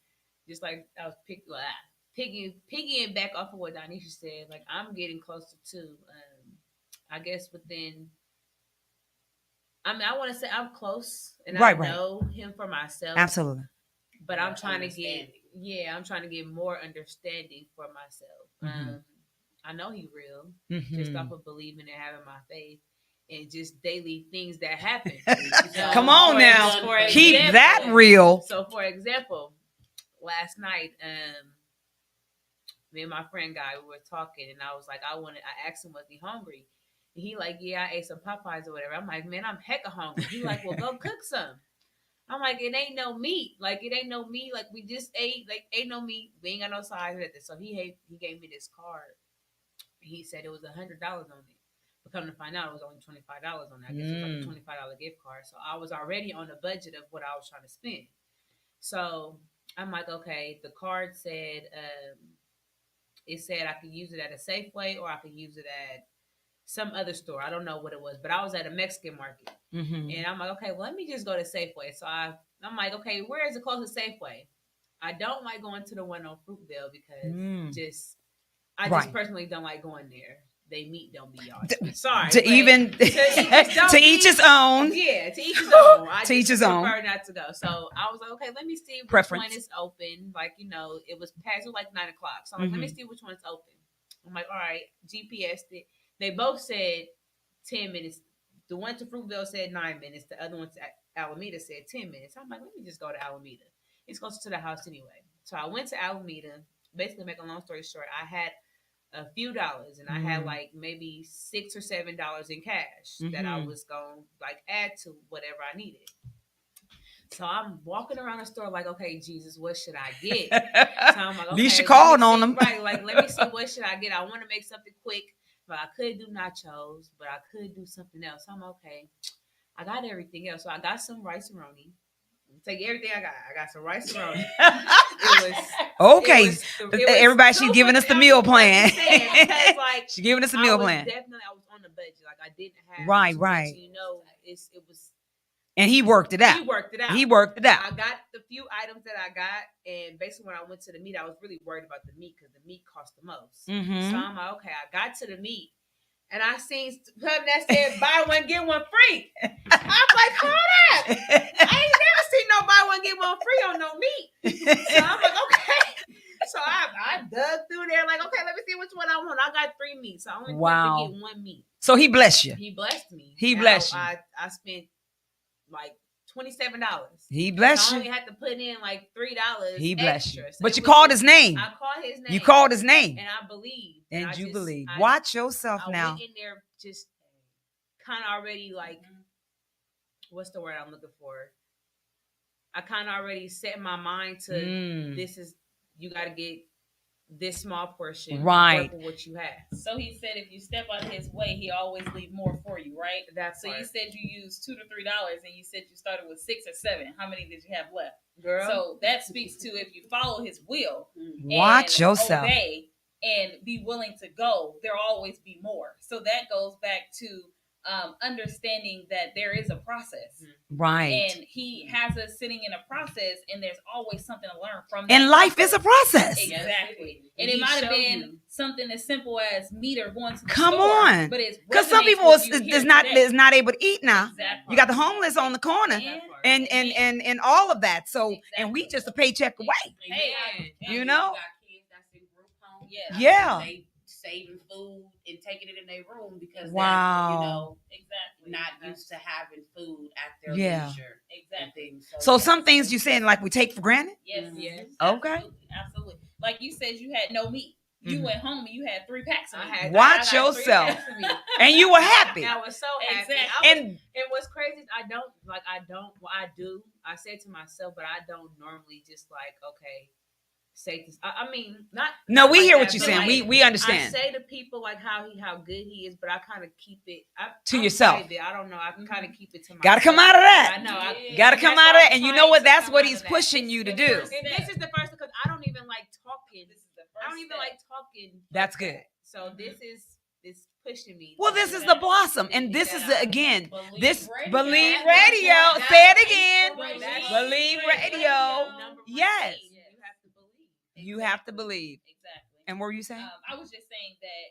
just like I was piggying back off of what Donisha said, like I'm getting closer to, I guess within. I mean, I want to say I'm close, and I know him for myself. Absolutely. But I'm trying to get more understanding for myself. I know he's real, just off of believing and having my faith. And just daily things that happen. Come on now. Keep that real. So, for example, last night, me and my friend we were talking, and I was like, I asked him, was he hungry? And he like, yeah, I ate some Popeyes or whatever. I'm like, man, I'm hecka hungry. He like, well, go cook some. I'm like, it ain't no meat. Like, it ain't no meat. Like, we just ate. Like, ain't no meat. We ain't got no size or nothing. So he gave me this card. He said it was $100 on it. Come to find out, it was only $25 on that. I guess it was like a $25 gift card. So I was already on a budget of what I was trying to spend. So I'm like, okay, the card said, it said I could use it at a Safeway or I could use it at some other store. I don't know what it was, but I was at a Mexican market. And I'm like, okay, well, let me just go to Safeway. So I'm like, okay, where is the closest Safeway? I don't like going to the one on Fruitvale because I just personally don't like going there. They meat don't be y'all. Sorry. To each his own. Yeah, to each his own. I to each his own. Prefer not to go. So I was like, okay, let me see which one is open. Like, it was past, it was like 9:00. So I'm like, let me see which one's open. I'm like, all right, GPS'd it. They both said 10 minutes. The one to Fruitvale said 9 minutes. The other one to Alameda said 10 minutes. I'm like, let me just go to Alameda. It's closer to the house anyway. So I went to Alameda. Basically, make a long story short, I had a few dollars and I had like maybe $6 or $7 in cash that I was going to like add to whatever I needed. So I'm walking around the store like, okay, Jesus, what should I get? So I'm like, okay, Least you called on them. Right, like, let me see, what should I get? I want to make something quick, but I could do nachos, but I could do something else. So I'm okay. I got everything else. So I got some rice and roni. Take everything I got. I got some rice and roni. Everybody, she's giving us the meal plan. She's giving us the meal plan. Definitely, I was on the budget. Like I didn't have right. It was. And he worked it out. He worked it out. I got the few items that I got, and basically when I went to the meat, I was really worried about the meat because the meat cost the most. So I'm like, okay, I got to the meat, and I seen something that said buy one get one free. I'm like, hold up, I ain't never seen no buy one get one free on no meat. So I'm like, okay. So I dug through there, like, okay, let me see which one I want. I got 3 meats, so I only wanted to get one meat. So he blessed you. He blessed me. He blessed you. I spent like $27. He bless I you. only had to put in like $3. He bless extra. you. So But it you was called just- his name. I called his name. You called his name. and I believed. And I you just- believe. I- Watch yourself I now. went in there just kind of already like, what's the word I'm looking for? I kind of already set my mind to this is, you got to get this small portion. Right. Work with what you have. So he said if you step out of his way, he always leave more for you, right? That's So you said you used $2 to $3, and you said you started with 6 or 7. How many did you have left? girl. So that speaks to if you follow his will, Watch and yourself. obey and be willing to go, there'll always be more. So that goes back to understanding that there is a process. Right. And he has us sitting in a process, and there's always something to learn from that. And life is a process. Exactly. And He it might have showed been you. something as simple as meat or going to the Come store. on. But it's Because some resonates people with you here is not today. able to eat now. Exactly. You got the homeless on the corner And- and all of that. So and we just a paycheck away. Hey, You know? got kids that's in group homes. Yeah. Yeah. They saving food and taking it in their room because Wow. they're, you know, Exactly. not used to having food at their Yeah. leisure. And Exactly. things. So yeah. some things you saying like we take for granted. Yes. Yes. Okay. Absolutely. Absolutely. Like you said, you had no meat. You Mhm. went home and you had 3 packs of I meat. had Watch I got 3 yourself. packs of meat. And you were happy. I was so happy. Exactly. And And what's crazy is I do. I say to myself, but I don't normally just like, okay, say this. I mean, not. no, not we like hear that, what you're but saying. like, We understand. I say to people like how good he is, but I kind of keep it To I'm yourself. private. I don't know. I can kind of keep it to myself. Gotta come out of that. I know. Gotta come that's out of why that. I'm And you trying know what? to That's come what out he's of that. pushing you to The do. first And this is the first because I don't even like talking. This is the I don't first even step. like talking. That's like good. that. So this is pushing me. Well, to this do is that. the blossom. And this is the, again, Believe this radio. Believe That's Radio. important. Say it That's again. important. Believe Radio. Number 1 Yes. thing, you have to believe. You have to believe. Exactly. And what were you saying? I was just saying that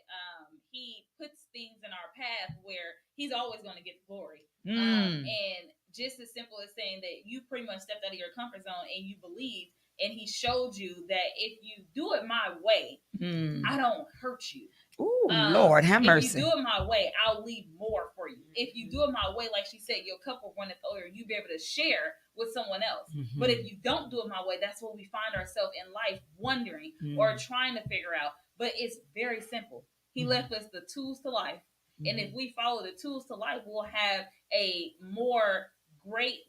he puts things in our path where he's always going to get the glory. Mm. And just as simple as saying that you pretty much stepped out of your comfort zone and you believe, and he showed you that if you do it my way, Mm. I don't hurt you. Ooh, Lord, have mercy. If you do it my way, I'll leave more for you. If you do it my way, like she said, your cup will runneth over. You'll be able to share with someone else. Mhm. But if you don't do it my way, that's what we find ourselves in life wondering or trying to figure out. But it's very simple. He left us the tools to life. And if we follow the tools to life, we'll have a more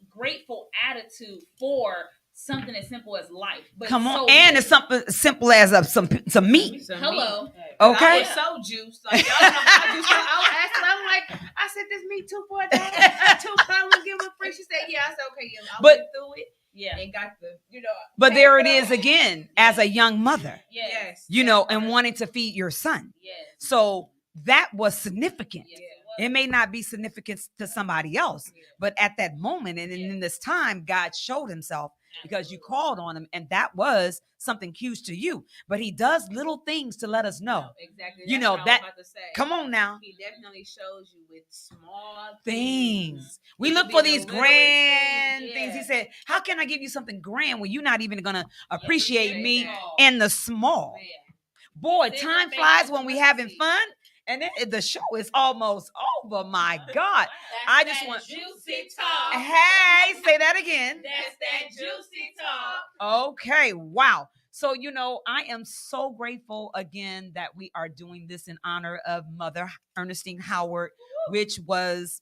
grateful attitude for something as simple as life. But Come on. so And it's something simple as some meat. Some hello. meat. Okay. I was so juiced. Like, y'all know my juice. I was asking, I'm like, I said, this meat $2 for $1. $2 would give it free. She said, yeah. I said, okay, yeah. I But- went through it Yeah. and got the, But there it is again, as a young mother, Yes. you know, and wanting to feed your son. Yes. So that was significant. Yes, It may not be significant to somebody else, but at that moment and in this time, God showed himself because you called on him, and that was something huge to you. But he does little things to let us know. Exactly. You That's know, what I was that- about to say. Come on now. He definitely shows you with small Things. We It look could for be the these littlest grand thing, things. He yeah. said, how can I give you something grand when you're not even going to appreciate appreciate me that. in the small? Man. Boy, There's time a thing flies that's when we must having see. fun, and then the show is almost over. My God. I just want- juicy talk. Hey, say that again. That's that juicy talk. Okay, wow. So, you know, I am so grateful again that we are doing this in honor of Mother Ernestine Howard, which was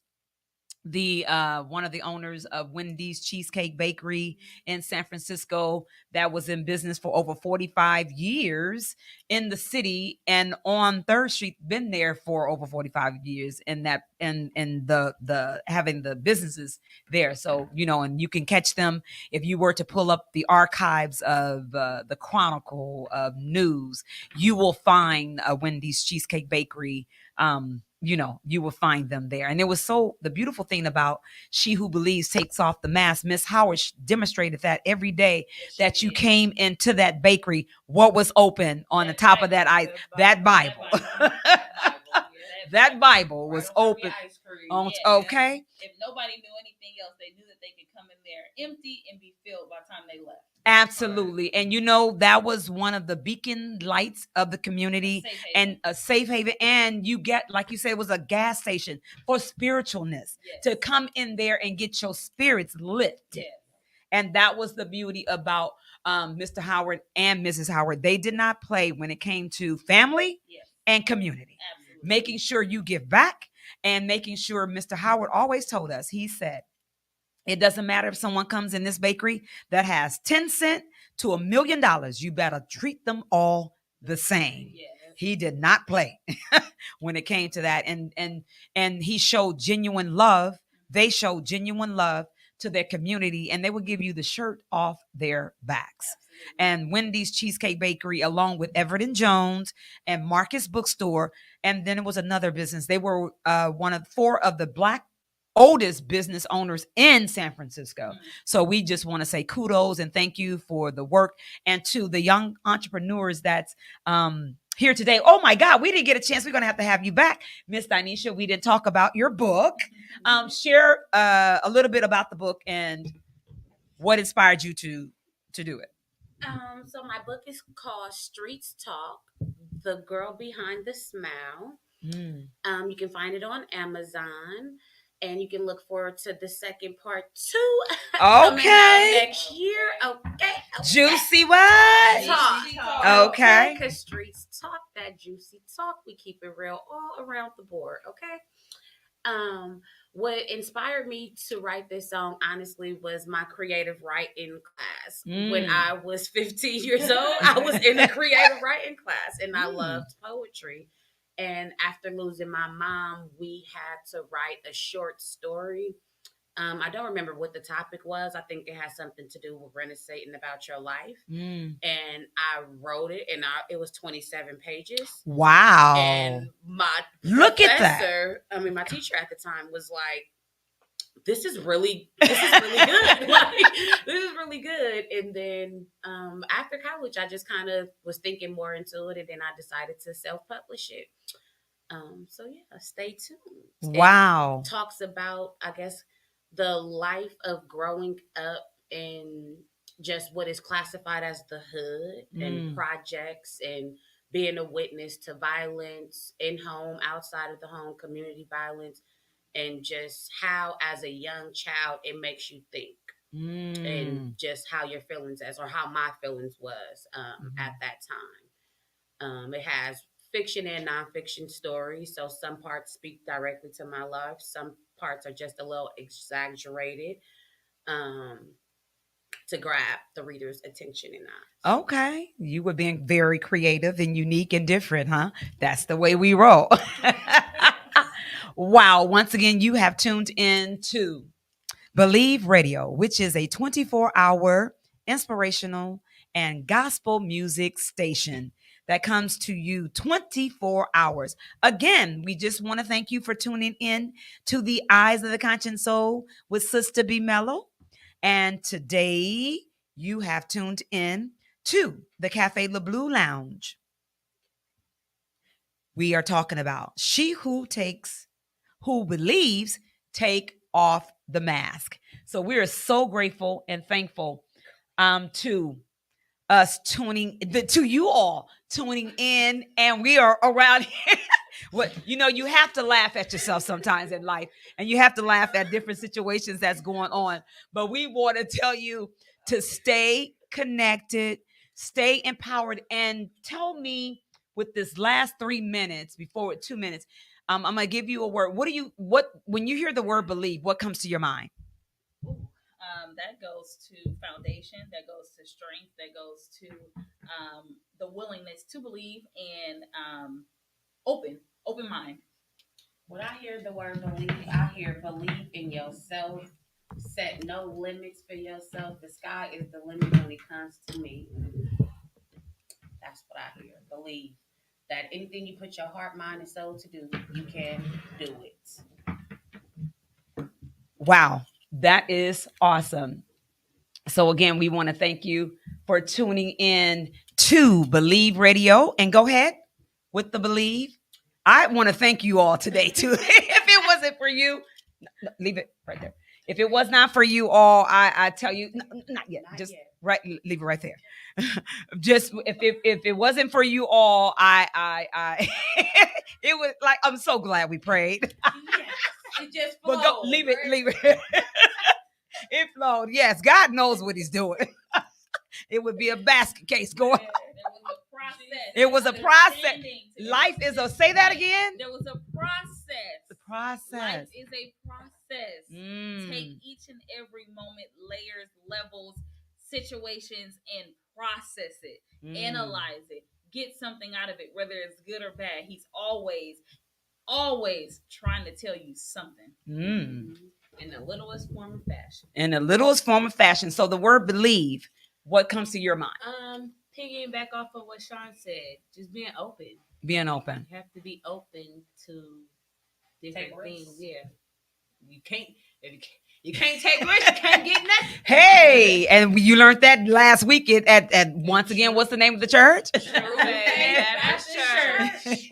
the one of the owners of Wendy's Cheesecake Bakery in San Francisco that was in business for over 45 years in the city and on 3rd Street, been there for over 45 years in that and the having the businesses there. So, you know, and you can catch them if you were to pull up the archives of the Chronicle of News, you will find Wendy's Cheesecake Bakery. You know, you will find them there. And it was the beautiful thing about She Who Believes Takes Off the Mask. Miss Howard demonstrated that every day that you came into that bakery, what was open on the top of that Bible. that Bible was open. Ice cream. On, Yeah. okay. If nobody knew anything else, they knew that they could come in there empty and be filled by the time they left. Absolutely. And you know, that was one of the beacon lights of the community Safe haven. and a safe haven. And you get, like you said, it was a gas station for spiritualness Yes. to come in there and get your spirits lifted. Yes. And that was the beauty about Mr. Howard and Mrs. Howard. They did not play when it came to family Yes. and community, Absolutely. making sure you give back and making sure Mr. Howard always told us, he said, it doesn't matter if someone comes in this bakery that has 10 cents to $1 million, you better treat them all the same. Yes. He did not play when it came to that. And he showed genuine love. They showed genuine love to their community, and they would give you the shirt off their backs. Absolutely. And Wendy's Cheesecake Bakery, along with Everett and Jones and Marcus Bookstore, and then it was another business. They were one of 4 of the Black oldest business owners in San Francisco. So we just want to say kudos and thank you for the work, and to the young entrepreneurs that's here today. Oh my God, we didn't get a chance. We're going to have you back, Miss Dinesha. We didn't talk about your book. Share a little bit about the book and what inspired you to do it. So my book is called Streets Talk: The Girl Behind the Smile. You can find it on Amazon. And you can look forward to the second part 2 coming out next year. Okay. Juicy what? Talk. Okay. Because streets talk that juicy talk. We keep it real all around the board. Okay. What inspired me to write this song, honestly, was my creative writing class. When I was 15 years old, I was in a creative writing class, and I loved poetry. And after losing my mom, we had to write a short story. I don't remember what the topic was. I think it has something to do with renaissing about your life. And I wrote it, and it was 27 pages. Wow. And my Look at that. My teacher at the time was like, this is really good. Like, this is really good. And then after college, I just kind of was thinking more into it, and then I decided to self-publish it. So yeah, stay tuned. Wow. It talks about, I guess, the life of growing up in just what is classified as the hood and projects, and being a witness to violence in home, outside of the home, community violence. And just how, as a young child, it makes you think, and just how your feelings or how my feelings was at that time. It has fiction and nonfiction stories. So some parts speak directly to my life. Some parts are just a little exaggerated to grab the reader's attention and eyes. Okay. You were being very creative and unique and different, huh? That's the way we roll. Wow. Once again, you have tuned in to Believe Radio, which is a 24-hour inspirational and gospel music station that comes to you 24 hours. Again, we just want to thank you for tuning in to the Eyes of the Conscious Soul with Sistah B. Mellow. And today you have tuned in to the Cafe Le Bleu Lounge. We are talking about she who believes, take off the mask. So we are so grateful and thankful to us to you all tuning in, and we are around here. You have to laugh at yourself sometimes in life, and you have to laugh at different situations that's going on. But we want to tell you to stay connected, stay empowered, and tell me with this last 3 minutes, before 2 minutes, I'm gonna give you a word. When you hear the word believe, what comes to your mind? That goes to foundation, that goes to strength, that goes to the willingness to believe, and open mind. When I hear the word believe, I hear believe in yourself, set no limits for yourself. The sky is the limit when it comes to me. That's what I hear. Believe that anything you put your heart, mind, and soul to do, you can do it. Wow. That is awesome. So again, we want to thank you for tuning in to Believe Radio. And go ahead with the Believe. I want to thank you all today too. If it wasn't for you, leave it right there. If it was not for you all, I tell you, not yet. Not Just yet. right, leave it right there. Just if it wasn't for you all, I it was like I'm so glad we prayed. Yes, it just But flowed. go leave it, right? leave it. It flowed. Yes, God knows what He's doing. It would be a basket case going. There was a process. It was a process. Understanding to it. Life is a. Say that again. There was a process. The process. Life is a process. Mm. Take each and every moment, layers, levels, situations, and process it. Mm. Analyze it. Get something out of it, whether it's good or bad. He's always trying to tell you something. Mm. In the littlest form of fashion. In the littlest form of fashion. So the word believe, what comes to your mind? Piggying back off of what Sean said, just being open. Being open. You have to be open to different Take risks. things. Yeah, you can't. If you can't take risks, you can't get nothing. Hey, and you learned that last week at once again, what's the name of the church? Baptist Church.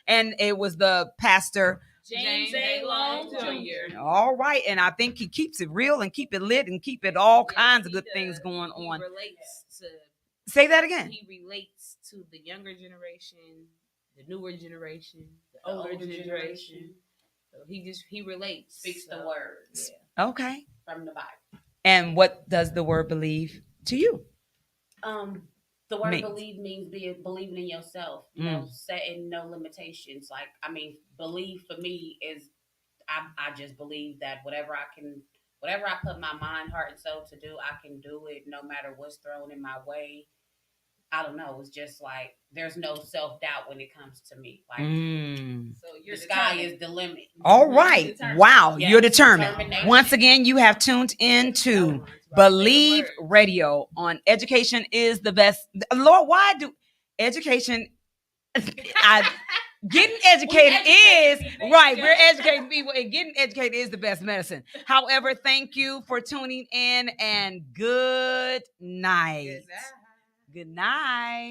And it was the pastor. James A. Long Jr. Jr. All right. And I think he keeps it real and keep it lit and keep it all Yes, kinds of he good does. things going He on. relates to. Say that again. He relates to the younger generation, the newer generation, the older older generation. generation. So he relates. Speaks the So, words yeah. Okay. from the Bible. And what does the word believe to you? The word Means. believe means believing in yourself. You know, setting no limitations. Like, I mean, believe for me is I just believe that whatever I put my mind, heart, and soul to do, I can do it no matter what's thrown in my way. I don't know. It's just like there's no self-doubt when it comes to me. Like So the you're sky determined. is the limit. All right. Determined. Wow. Yes, You're determined. determination. Once again, you have tuned into Believe Radio on Education is the Best. Lord, why do education? Getting educated is right. We're educating people, and getting educated is the best medicine. However, thank you for tuning in, and good night. Good night.